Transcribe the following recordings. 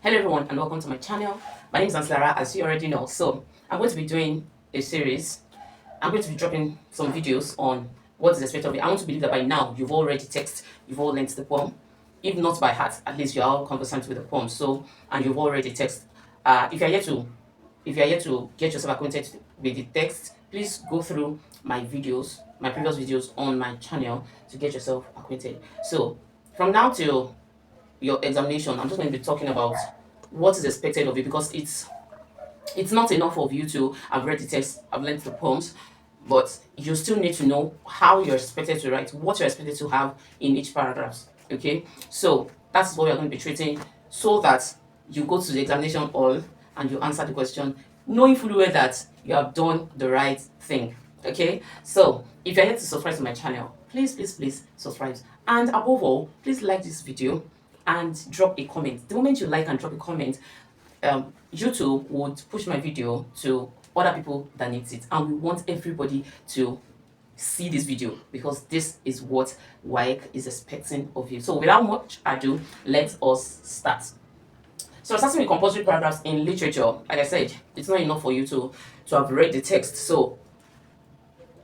Hello everyone and welcome to my channel. My name is Anslara, as you already know. So I'm going to be doing a series. I'm going to be dropping some videos on what is expected of you. I want to believe that by now you've already texted, you've all learnt the poem. If not by heart, at least you're all conversant with the poem. So and you've already texted. If you're yet to get yourself acquainted with the text, please go through my videos, my previous videos on my channel to get yourself acquainted. So from now till your examination, I'm just going to be talking about what is expected of you, because it's not enough of you to have read the text, have learned the poems, but you still need to know how you're expected to write, what you're expected to have in each paragraph. Okay, so that's what we're going to be treating, so that you go to the examination hall and you answer the question knowing fully well that you have done the right thing. Okay, so if you're yet to subscribe to my channel, please subscribe, and above all, please like this video and drop a comment. The moment you like and drop a comment, YouTube would push my video to other people that needs it, and we want everybody to see this video, because this is what Waec is expecting of you. So without much ado, let us start. So starting with compulsory paragraphs in literature, like I said, it's not enough for you to have read the text. So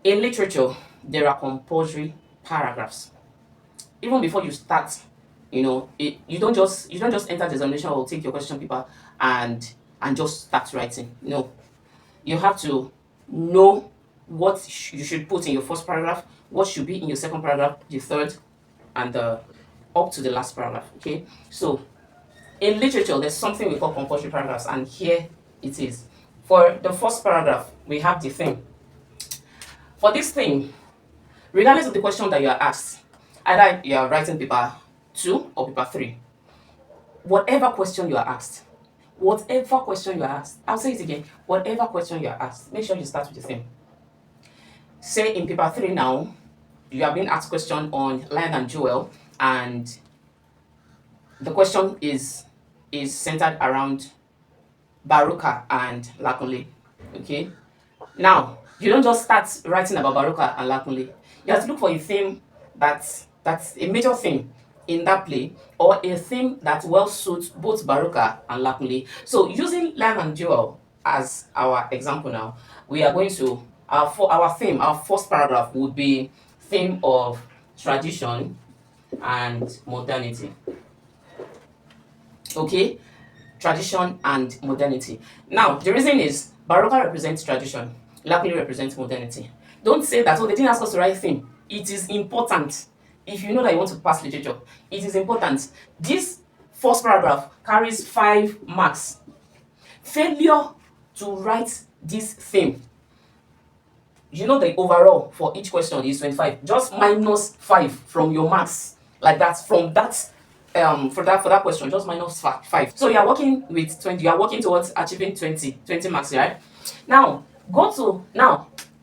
in literature, there are compulsory paragraphs. Even before you start, you don't just enter the examination or take your question paper and just start writing. No, you have to know what you should put in your first paragraph, what should be in your second paragraph, the third, and up to the last paragraph. Okay, so in literature, there's something we call compulsory paragraphs, and here it is. For the first paragraph, we have the theme. For this theme, regardless of the question that you are asked, either you are writing paper 2 or paper 3, whatever question you are asked, I'll say it again, whatever question you are asked, make sure you start with the theme. Say in paper 3 now, you have been asked question on Lion and Jewel, and the question is centered around Baruka and Lakunle. Okay, now you don't just start writing about Baruka and Lakunle. You have to look for a theme that's a major theme in that play, or a theme that well suits both Baruka and Lakunle. So using Lion and Jewel as our example now, we are going to our theme, our first paragraph would be theme of tradition and modernity. Okay, tradition and modernity. Now the reason is Baruka represents tradition, Lakunle represents modernity. Don't say that, oh, they didn't ask us to write theme. It is important. If you know that you want to pass literature, it is important. This first paragraph carries 5 marks. Failure to write this theme, you know, the overall for each question is 25. Just minus 5 from your marks, like that, from that for that question, just minus 5. So you are working with 20, you are working towards achieving 20 marks, right? Now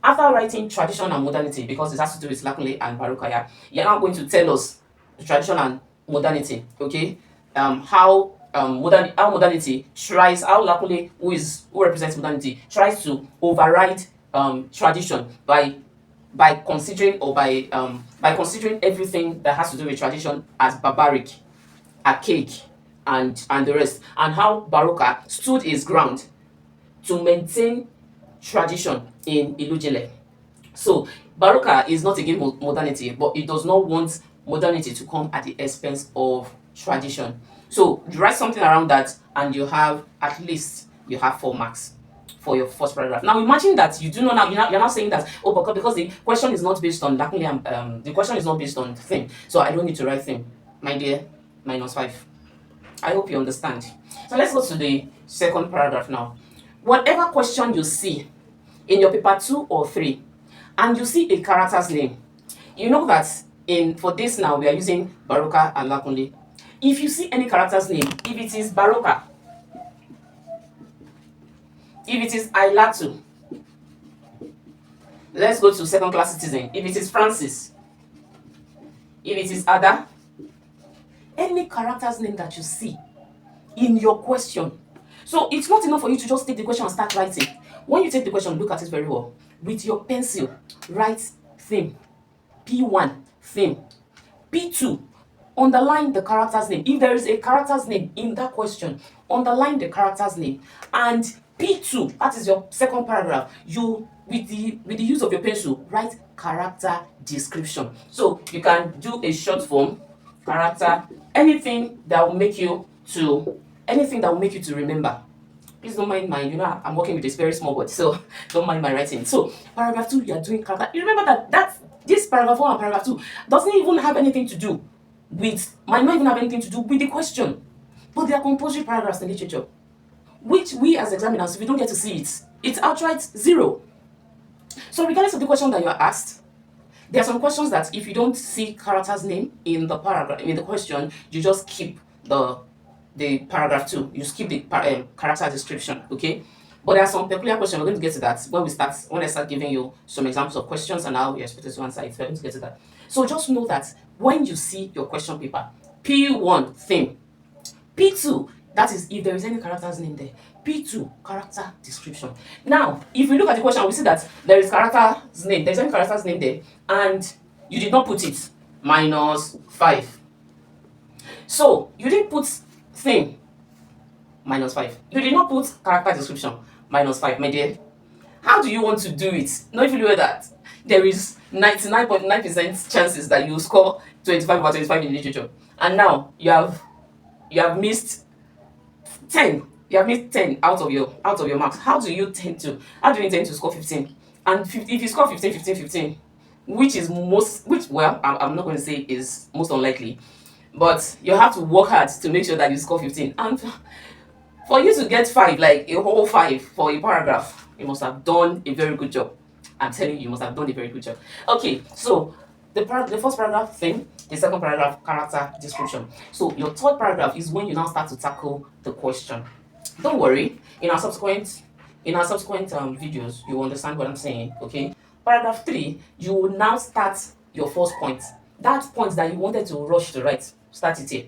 after writing tradition and modernity, because it has to do with Lakunle and Baruka, you're now going to tell us the tradition and modernity. Okay, how modernity tries, how Lakunle, who represents modernity, tries to override tradition by considering, or by considering everything that has to do with tradition as barbaric, archaic, and the rest, and how Baruka stood his ground to maintain tradition in Ilujile. So Baruka is not against modernity, but it does not want modernity to come at the expense of tradition. So you write something around that, and you have 4 marks for your first paragraph. Now imagine that you do not now, you're now saying that, oh, because the question is not based on Lakunle, the question is not based on theme, so I don't need to write theme. My dear, minus 5. I hope you understand. So let's go to the second paragraph now. Whatever question you see in your paper 2 or 3, and you see a character's name, you know that for this now we are using Baruka and Lakunle. If you see any character's name, if it is Baruka, if it is Ailatu, let's go to second class citizen. If it is Francis, if it is Ada, any character's name that you see in your question. So it's not enough for you to just take the question and start writing. When you take the question, look at it very well. With your pencil, write theme. P1, theme. P2, underline the character's name. If there is a character's name in that question, underline the character's name. And P2, that is your second paragraph, you with the use of your pencil write character description. So you can do a short form, character, anything that will make you to remember. Please don't mind my, I'm working with a very small word, so don't mind my writing. So paragraph 2, you are doing character. You remember that this paragraph 1 and paragraph 2 doesn't even have anything to do might not even have anything to do with the question, but they are compulsory paragraphs in literature, which we as examiners, if we don't get to see it, it's outright 0. So regardless of the question that you are asked, there are some questions that if you don't see character's name in the paragraph, in the question, you just keep the paragraph 2, you skip the character description, okay? But there are some peculiar questions. We're going to get to that when I start giving you some examples of questions and how you're expected to answer it. We're going to get to that. So just know that when you see your question paper, P1 theme, P2, that is if there is any character's name there. P2, character description. Now, if we look at the question, we see that there is character's name. There's any character's name there, and you did not put it, -5. So you didn't put thing, -5. You did not put character description, -5, my dear. How do you want to do it? Not if you know that there is 99.9% chances that you score 25 or 25 in literature, and now you have missed 10. You have missed 10 out of your marks. How do you intend to score 15? And if you score 15, 15, 15, I'm not going to say is most unlikely, but you have to work hard to make sure that you score 15. And for you to get 5, like a whole 5 for a paragraph, you must have done a very good job. I'm telling you, you must have done a very good job. Okay, so the first paragraph thing, the second paragraph character description. So your third paragraph is when you now start to tackle the question. Don't worry, in our subsequent videos, you will understand what I'm saying. Okay, paragraph 3, you will now start your first point. That point that you wanted to rush to write, start it here.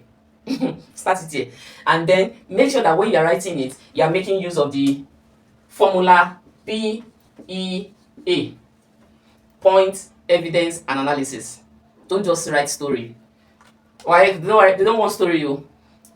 Start it here, and then make sure that when you're writing it, you're making use of the formula PEA: point, evidence, and analysis. Don't just write story. Why? They don't want story.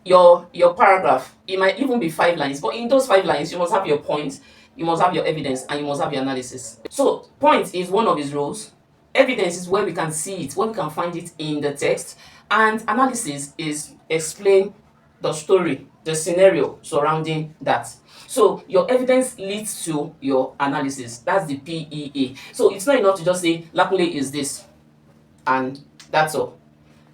Your paragraph, it might even be 5 lines, but in those 5 lines, you must have your point, you must have your evidence, and you must have your analysis. So point is one of his roles. Evidence is where we can see it, where we can find it in the text, and analysis is explain the story, the scenario surrounding that. So your evidence leads to your analysis. That's the PEA. So it's not enough to just say Lakule is this, and that's all.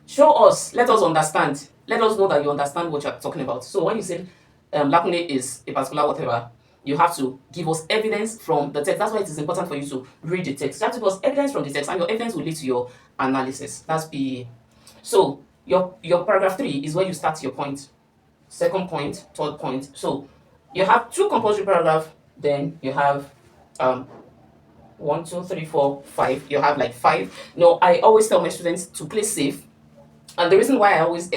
Show us, let us understand, let us know that you understand what you're talking about. So when you say Lakule is a particular whatever, you have to give us evidence from the text. That's why it is important for you to read the text. You have to give us evidence from the text, and your evidence will lead to your analysis. That's PEA. So your paragraph 3 is where you start your point. Second point, third point. So you have 2 compulsory paragraphs, then you have 1, 2, 3, 4, 5. You have like 5. No, I always tell my students to play safe. And the reason why I always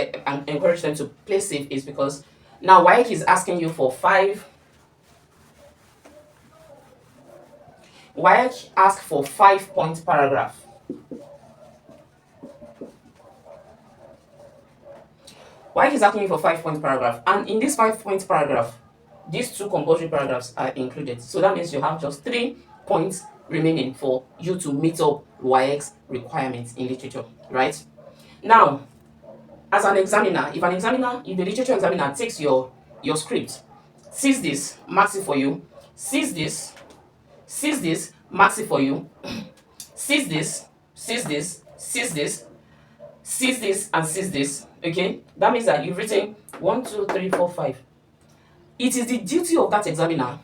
encourage them to play safe is because now Waec is asking you for 5. Waec asks for 5-point paragraph. Waec is asking you for 5-point paragraph, and in this 5-point paragraph, these 2 compulsory paragraphs are included. So that means you have just 3 points remaining for you to meet up Waec's requirements in literature, right? Now, as an examiner, if the literature examiner takes your script, sees this, marks it for you, sees this, marks it for you, sees this, and sees this, okay? That means that you've written 1, 2, 3, 4, 5. It is the duty of that examiner.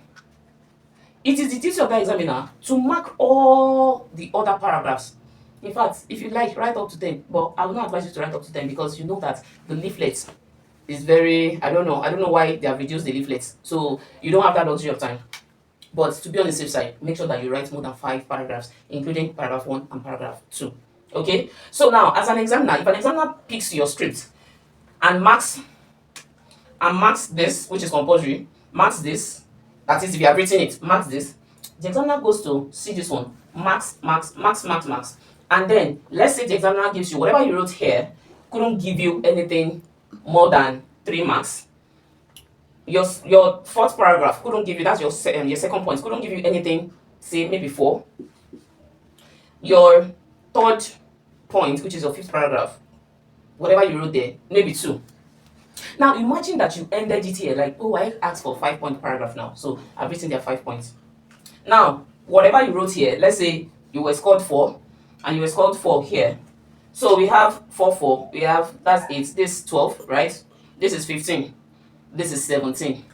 To mark all the other paragraphs. In fact, if you like, write up to 10. But I will not advise you to write up to 10 because you know that the leaflet is very, I don't know why they have reduced the leaflets. So you don't have that luxury of time. But to be on the safe side, make sure that you write more than 5 paragraphs, including paragraph 1 and paragraph 2. Okay? So now, as an examiner, if an examiner picks your script and marks this, which is compulsory, marks this, that is, if you have written it, marks this, the examiner goes to see this one, marks. And then, let's say the examiner gives you whatever you wrote here, couldn't give you anything more than 3 marks. Your fourth paragraph couldn't give you, that's your second point, couldn't give you anything, say maybe 4. Your third point, which is your fifth paragraph, whatever you wrote there, maybe 2. Now imagine that you ended it here, like, oh, I asked for 5-point paragraph now, so I've written there 5 points. Now, whatever you wrote here, let's say you were scored 4, and you were scored 4 here. So we have 4, 4, we have, that's 8, this is 12, right? This is 15, this is 17.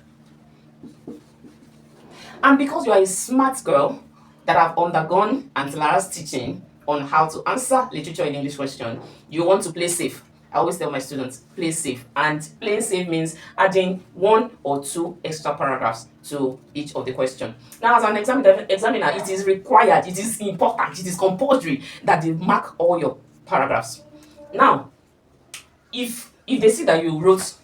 And because you are a smart girl that have undergone Auntie Lara's teaching on how to answer literature in English question, you want to play safe. I always tell my students, play safe. And playing safe means adding 1 or 2 extra paragraphs to each of the question. Now, as an examiner, it is required, it is important, it is compulsory that they mark all your paragraphs. Now, if they see that you wrote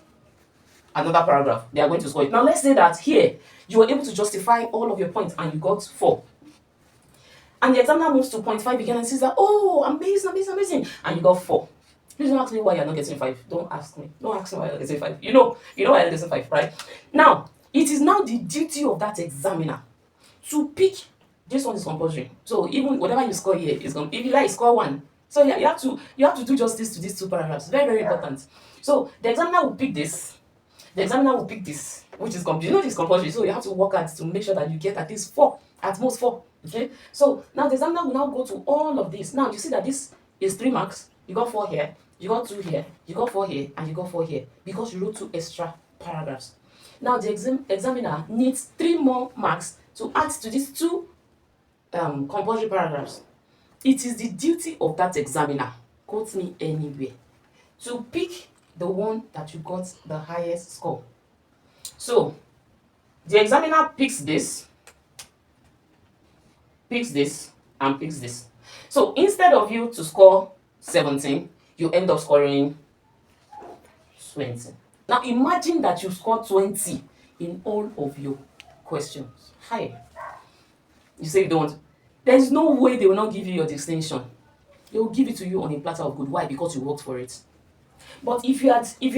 another paragraph, they are going to score it. Now, let's say that here, you were able to justify all of your points and you got 4. And the examiner moves to point 5 again and says that, oh, amazing, amazing, amazing, and you got 4. Please don't ask me why you're not getting 5. Don't ask me. Don't ask me why you're getting 5. You know why you're getting 5, right? Now, it is now the duty of that examiner to pick. This one is compulsory. So even whatever you score here is going. If you like, score 1. So yeah, you have to do justice to these 2 paragraphs. Very, very important. So the examiner will pick this. The examiner will pick this, which is compulsory. You know this is compulsory, so you have to work hard to make sure that you get at least 4, at most 4. Okay. So now the examiner will now go to all of this. Now you see that this is 3 marks. You got 4 here. You got 2 here, you got 4 here, and you got 4 here because you wrote 2 extra paragraphs. Now the examiner needs 3 more marks to add to these 2 compulsory paragraphs. It is the duty of that examiner, quote me anywhere, to pick the one that you got the highest score. So the examiner picks this, and picks this. So instead of you to score 17, you end up scoring 20. Now imagine that you score 20 in all of your questions. Hi. You say you don't. There is no way they will not give you your distinction. They will give it to you on a platter of good. Why? Because you worked for it. But if you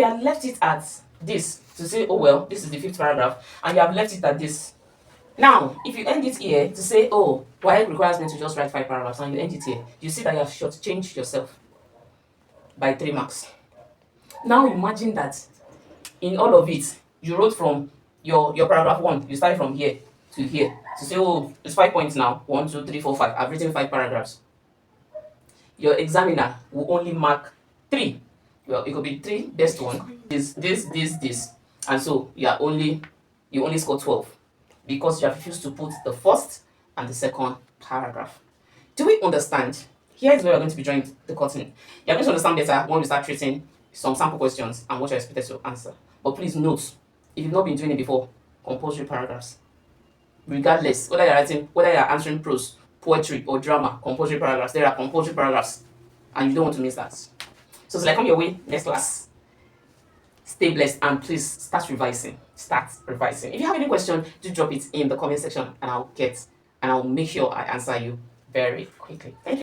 had left it at this, to say, oh well, this is the 5th paragraph, and you have left it at this. Now, if you end it here to say, oh, Waec requires me to just write 5 paragraphs, and you end it here, you see that you have shortchanged yourself by 3 marks. Now imagine that in all of it, you wrote from your paragraph 1, you started from here to here to say, oh, it's 5 points now. 1, 2, 3, 4, 5. I've written 5 paragraphs. Your examiner will only mark 3. Well, it could be 3 best one. This. And so you only score 12 because you have refused to put the first and the second paragraph. Do we understand? Here is where we're going to be drawing the curtain. You're going to understand better when we start treating some sample questions and what you're expected to answer. But please note, if you've not been doing it before, compulsory paragraphs. Regardless, whether you're answering prose, poetry, or drama, compulsory paragraphs. There are compulsory paragraphs, and you don't want to miss that. So it's like, come your way, next class. Stay blessed, and please start revising. If you have any question, do drop it in the comment section, and I'll make sure I answer you very quickly. Thank you.